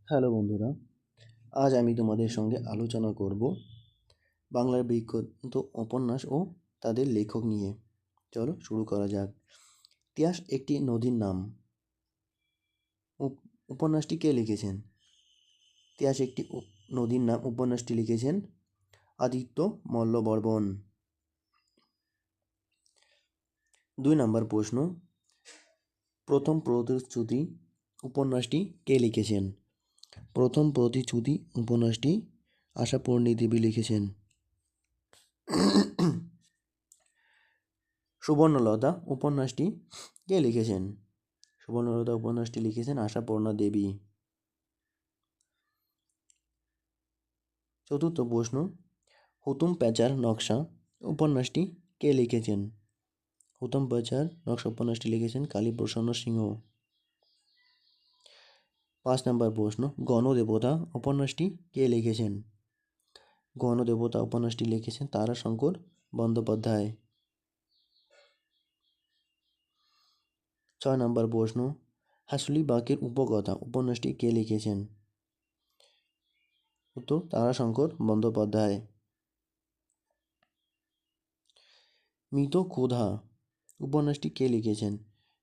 Hello বন্ধুরা, আজ আমি তোমাদের সঙ্গে আলোচনা করব বাংলার বিখ্যাত উপন্যাস ও তাদের লেখক নিয়ে। চলো শুরু করা যাক। ইতিহাস একটি নদীর নাম। উপন্যাসটি কে লিখেছেন? ইতিহাস একটি নদীর নাম উপন্যাসটি লিখেছেন আদিত্য মল্লবর্মণ। 2 নম্বর প্রশ্ন, প্রথম প্রতিশ্রুতি উপন্যাসটি কে লিখেছেন? প্রথম প্রতিশ্রুতি উপন্যাসটি আশাপূর্ণী দেবী লিখেছেন। সুবর্ণলতা উপন্যাসটি কে লিখেছেন? সুবর্ণলতা উপন্যাসটি লিখেছেন আশাপূর্ণা দেবী। চতুর্থ প্রশ্ন, হুতুম প্যাঁচার নকশা উপন্যাসটি কে লিখেছেন? হুতুম প্যাঁচার নকশা উপন্যাসটি লিখেছেন কালীপ্রসন্ন সিংহ। 5 নম্বর প্রশ্ন, গণদেবতা উপন্যাসটি কে লিখেছেন? গণদেবতা উপন্যাসটি লিখেছেন তারাশঙ্কর বন্দ্যোপাধ্যায়। 6 নম্বর প্রশ্ন, হাঁসুলী-বাঁকের উপকথা উপন্যাসটি কে লিখেছেন? উত্তর তারাশঙ্কর বন্দ্যোপাধ্যায়। মৃত ক্ষুধা উপন্যাসটি কে লিখেছেন?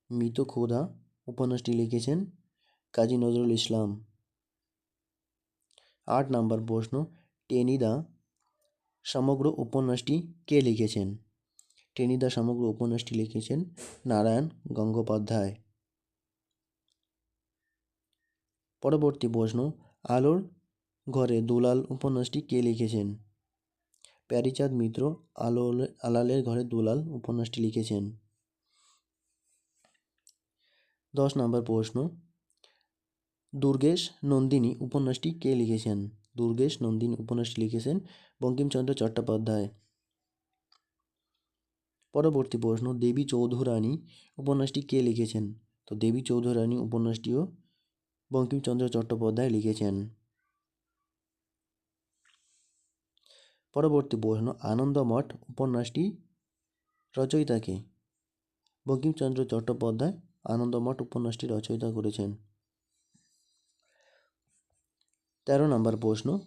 মৃত ক্ষুধা উপন্যাসটি লিখেছেন কাজী নজরুল ইসলাম। 8 নম্বর প্রশ্ন, টেনিদা সমগ্র উপন্যাসটি কে লিখেছেন? টেনিদা সমগ্র উপন্যাসটি লিখেছেন নারায়ণ গঙ্গোপাধ্যায়। পরবর্তী প্রশ্ন, আলোর ঘরে দুলাল উপন্যাসটি কে লিখেছেন? প্যারীচাঁদ মিত্র আলালের ঘরে দুলাল উপন্যাসটি লিখেছেন। 10 নম্বর প্রশ্ন, দুর্গেশ নন্দিনী উপন্যাসটি কে লিখেছেন? দুর্গেশ নন্দিনী উপন্যাসটি লিখেছেন বঙ্কিমচন্দ্র চট্টোপাধ্যায়। পরবর্তী প্রশ্ন, দেবী চৌধুরানী উপন্যাসটি কে লিখেছেন? তো দেবী চৌধুরানী উপন্যাসটিও বঙ্কিমচন্দ্র চট্টোপাধ্যায় লিখেছেন। পরবর্তী প্রশ্ন, আনন্দমঠ উপন্যাসটি রচয়িতা কে? বঙ্কিমচন্দ্র চট্টোপাধ্যায় আনন্দমঠ উপন্যাসটি রচয়িতা করেছেন। 13 নম্বর প্রশ্ন,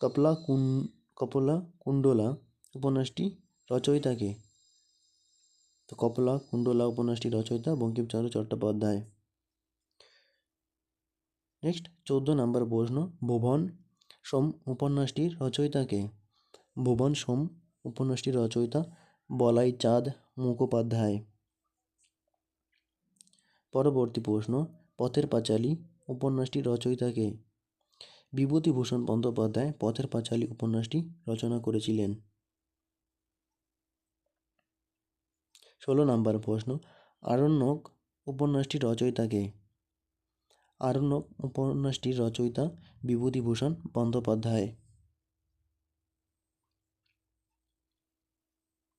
কপলা-কুণ্ডলা উপন্যাসটি রচয়িতা কে? তো কপলা-কুণ্ডলা উপন্যাসটি রচয়িতা বঙ্কিমচন্দ্র চট্টোপাধ্যায়। নেক্সট 14 নম্বর প্রশ্ন, ভুবন সোম উপন্যাসটির রচয়িতা কে? ভুবন সোম উপন্যাসটির রচয়িতা বলাই চাঁদ মুখোপাধ্যায়। পরবর্তী প্রশ্ন, পথের পাঁচালী উপন্যাসটির রচয়িতা কে? বিভূতিভূষণ বন্দ্যোপাধ্যায় পথের পাঁচালী উপন্যাসটি রচনা করেছিলেন। 16 নম্বর প্রশ্ন, আরণ্যক উপন্যাসটির রচয়িতা কে? আরণ্যক উপন্যাসটির রচয়িতা বিভূতিভূষণ বন্দ্যোপাধ্যায়।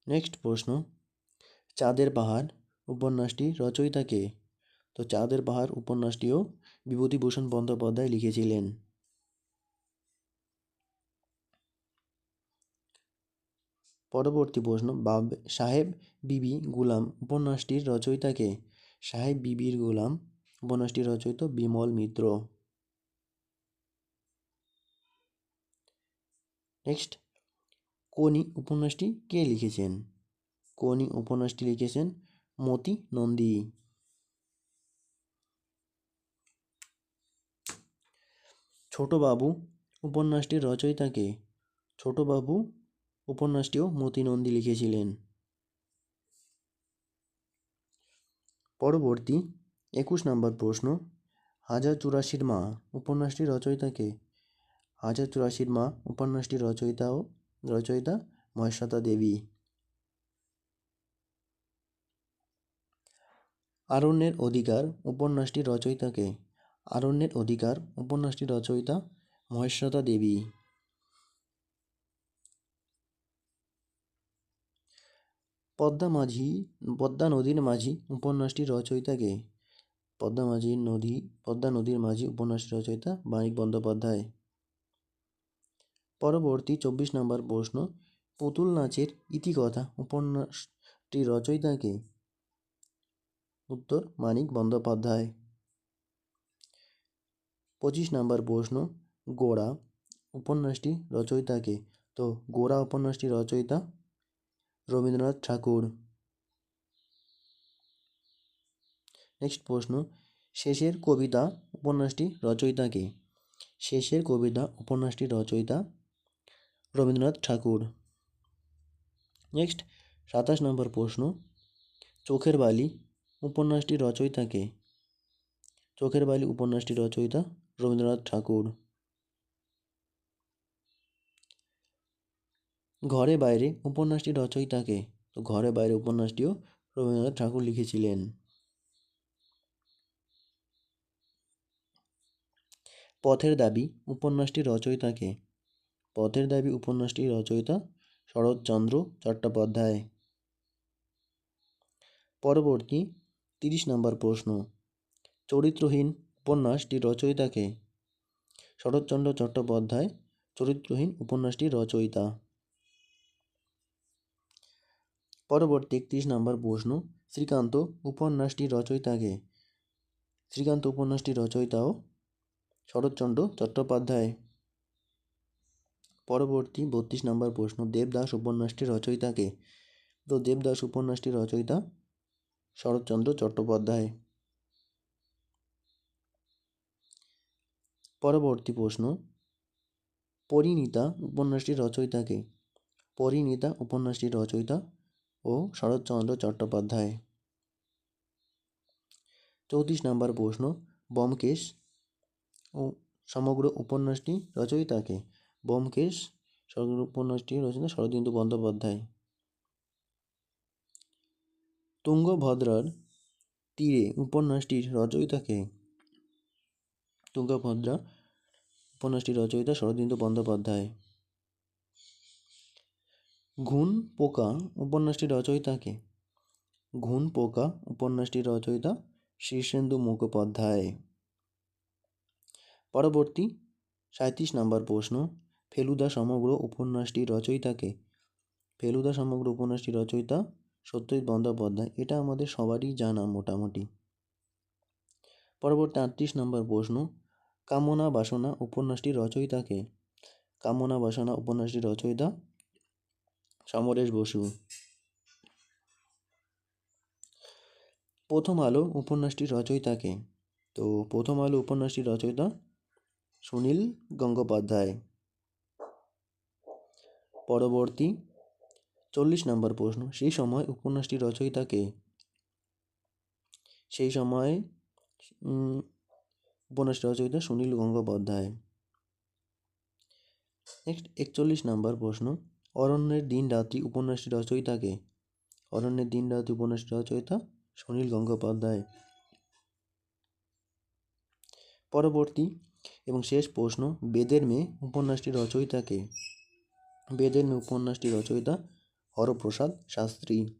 নেক্সট প্রশ্ন, চাঁদের পাহাড় উপন্যাসটির রচয়িতা কে? তো চাঁদের পাহাড় উপন্যাসটিও বিভূতিভূষণ বন্দ্যোপাধ্যায় লিখেছিলেন। পরবর্তী প্রশ্ন, সাহেব বিবি গুলাম উপন্যাসটির রচয়িতা কে? সাহেব বিবির গুলাম উপন্যাসটির রচয়িতা বিমল মিত্র। নেক্সট, কোনি উপন্যাসটি কে লিখেছেন? কোনি উপন্যাসটি লিখেছেন মতি নন্দী। ছোটবাবু উপন্যাসটির রচয়িতা কে? ছোটবাবু উপন্যাসটিও মতি নন্দী লিখেছিলেন। পরবর্তী 21 নম্বর প্রশ্ন, হাজার চুরাশির মা উপন্যাসটির রচয়িতা কে? হাজার চুরাশির মা উপন্যাসটির রচয়িতা মহেশ্বেতা দেবী। আরণ্যের অধিকার উপন্যাসটির রচয়িতা কে? আরণ্যের অধিকার উপন্যাসটির রচয়িতা মহেশ্বেতা দেবী। পদ্মা নদীর মাঝি উপন্যাসটির রচয়িতা কে? পদ্মা নদীর মাঝি উপন্যাসটির রচয়িতা মানিক বন্দ্যোপাধ্যায়। পরবর্তী 24 নম্বর প্রশ্ন, পুতুল নাচের ইতিকথা উপন্যাসটির রচয়িতা কে? উত্তর মানিক বন্দ্যোপাধ্যায়। 25 নম্বর প্রশ্ন, গোরা উপন্যাসটি রচয়িতা কে? তো গোরা উপন্যাসটি রচয়িতা রবীন্দ্রনাথ ঠাকুর। নেক্সট প্রশ্ন, শেষের কবিতা উপন্যাসটি রচয়িতা কে? শেষের কবিতা উপন্যাসটি রচয়িতা রবীন্দ্রনাথ ঠাকুর। নেক্সট 27 নম্বর প্রশ্ন, চোখের বালি উপন্যাসটি রচয়িতা কে? চোখের বালি উপন্যাসটি রচয়িতা রবীন্দ্রনাথ ঠাকুর। ঘরে বাইরে উপন্যাসটি রচয়িতা কে? তো ঘরে বাইরে উপন্যাসটিও রবীন্দ্রনাথ ঠাকুর লিখেছিলেন। পথের দাবি উপন্যাসটি রচয়িতা কে? পথের দাবি উপন্যাসটি রচয়িতা শরৎচন্দ্র চট্টোপাধ্যায়। পরবর্তী 30 নম্বর প্রশ্ন, চরিত্রহীন উপন্যাসটি রচয়িতা কে? শরৎচন্দ্র চট্টোপাধ্যায় চরিত্রহীন উপন্যাসটির রচয়িতা। পরবর্তী 31 নম্বর প্রশ্ন, শ্রীকান্ত উপন্যাসটির রচয়িতা কে? শ্রীকান্ত উপন্যাসটির রচয়িতাও শরৎচন্দ্র চট্টোপাধ্যায়। পরবর্তী 32 নম্বর প্রশ্ন, দেবদাস উপন্যাসটির রচয়িতা কে? তো দেবদাস উপন্যাসটির রচয়িতা শরৎচন্দ্র চট্টোপাধ্যায়। পরবর্তী প্রশ্ন, পরিণীতা উপন্যাসটির রচয়িতা কে? পরিণীতা উপন্যাসটির রচয়িতা ও শরৎচন্দ্র চট্টোপাধ্যায়। 34 নম্বর প্রশ্ন, ব্যোমকেশ ও সমগ্র উপন্যাসটি রচয়িতা কে? ব্যোমকেশ সমগ্র উপন্যাসটি রচয়িতা শরদিন্দু বন্দ্যোপাধ্যায়। তুঙ্গভদ্রার তীরে উপন্যাসটির রচয়িতা কে? তুঙ্গভদ্রা উপন্যাসটির রচয়িতা শরদিন্দু বন্দ্যোপাধ্যায়। ঘুণ পোকা উপন্যাসটির রচয়িতা কে? ঘুণ পোকা উপন্যাসটির রচয়িতা শীর্ষেন্দু মুখোপাধ্যায়। পরবর্তী 37 নম্বর প্রশ্ন, ফেলুদা সমগ্র উপন্যাসটির রচয়িতা কে? ফেলুদা সমগ্র উপন্যাসটির রচয়িতা সত্যজিৎ বন্দ্যোপাধ্যায়। এটা আমাদের সবারই জানা মোটামুটি। পরবর্তী 38 নম্বর প্রশ্ন, কামনা বাসনা উপন্যাসটির রচয়িতা কে? কামনা বাসনা উপন্যাসটির রচয়িতা সমরেশ বসু। প্রথম আলো উপন্যাসটির রচয়িতা কে? তো প্রথম আলো উপন্যাসটির রচয়িতা সুনীল গঙ্গোপাধ্যায়। পরবর্তী 40 নম্বর প্রশ্ন, সেই সময় উপন্যাসটির রচয়িতা কে? সেই সময় উপন্যাসটির রচয়িতা সুনীল গঙ্গোপাধ্যায়। নেক্সট 41 নম্বর প্রশ্ন, অরণ্যের দিন রাত্রি উপন্যাসটির রচয়িতা কে? অরণ্যের দিন রাত্রি উপন্যাসটির রচয়িতা সুনীল গঙ্গোপাধ্যায়। পরবর্তী এবং শেষ প্রশ্ন, বেদের মেয়ে উপন্যাসটির রচয়িতা কে? বেদের মেয়ে উপন্যাসটির রচয়িতা হরপ্রসাদ শাস্ত্রী।